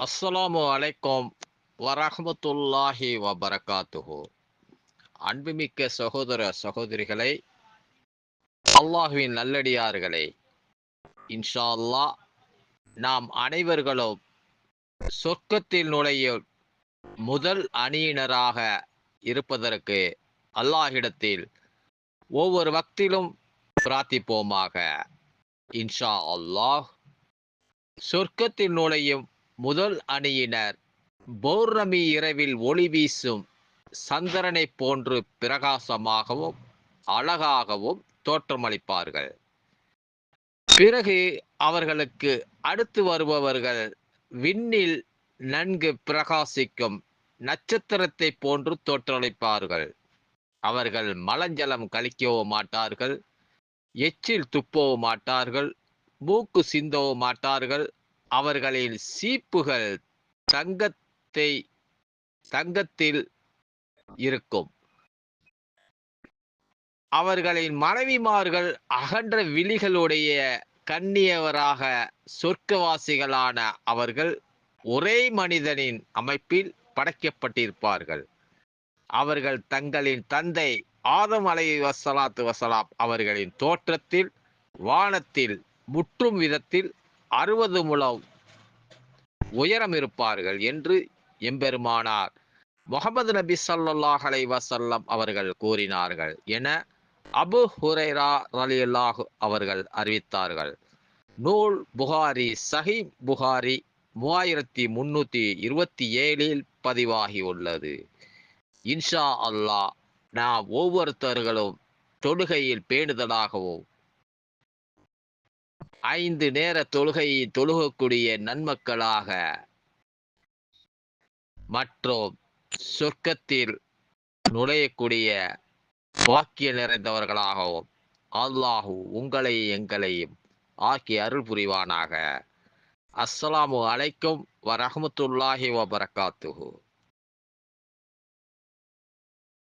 அஸ்ஸலாமு அலைக்கும் வரஹ்மத்துல்லாஹி வபரகாத்துஹு. அன்புமிக்க சகோதர சகோதரிகளை, அல்லாஹுவின் நல்லடியார்களே, இன்ஷா அல்லாஹ் நாம் அனைவர்களும் சொர்க்கத்தில் நுழையும் முதல் அணியினராக இருப்பதற்கு அல்லாஹ்விடத்தில் ஒவ்வொரு வக்திலும் பிரார்த்திப்போமாக. இன்ஷா அல்லாஹ் சொர்க்கத்தில் நுழையும் முதல் அணியினர் பௌர்ணமி இரவில் ஒளி வீசும் சந்திரனைப் போன்று பிரகாசமாகவும் அழகாகவும் தோற்றமளிப்பார்கள். பிறகு அவர்களுக்கு அடுத்து வருபவர்கள் விண்ணில் நன்கு பிரகாசிக்கும் நட்சத்திரத்தைப் போன்று தோற்றமளிப்பார்கள். அவர்கள் மலஞ்சலம் கழிக்கவும் மாட்டார்கள், எச்சில் துப்பவும் மாட்டார்கள், மூக்கு சிந்தவும் மாட்டார்கள். அவர்களின் சீப்புகள் தங்கத்தை தங்கத்தில் இருக்கும். அவர்களின் மனைவிமார்கள் அகன்ற விழிகளுடைய கண்ணியவராக சொர்க்கவாசிகளான அவர்கள் ஒரே மனிதனின் அமைப்பில் படைக்கப்பட்டிருப்பார்கள். அவர்கள் தங்களின் தந்தை ஆதம் அலைஹிஸ்ஸலாத்து வஸலாம் அவர்களின் தோற்றத்தில் வானத்தில் முற்றும் விதத்தில் 60 முழம் உயரம் இருப்பார்கள் என்று எம்பெருமானார் முஹம்மது நபி ஸல்லல்லாஹு அலைஹி வஸல்லம் அவர்கள் கூறினார்கள் என அபு ஹுரைரா ரலியல்லாஹு அவர்கள் அறிவித்தார்கள். நூல் புகாரி, சஹீஹ் புகாரி 3327 பதிவாகி உள்ளது. இன்ஷா அல்லாஹ் நாம் ஒவ்வொருத்தர்களும் தொழுகையில் பேணுதலாகவும் 5 நேர தொழுகையை தொழுகக்கூடிய நன்மக்களாக மற்றும் சொர்க்கத்தில் நுழையக்கூடிய பாக்கிய நிறைந்தவர்களாகவும் அல்லாஹு உங்களை எங்களையும் ஆக்கி அருள் புரிவானாக. அஸ்ஸலாமு அலைக்கும் வரஹ்மத்துல்லாஹி வபரகாத்துஹு.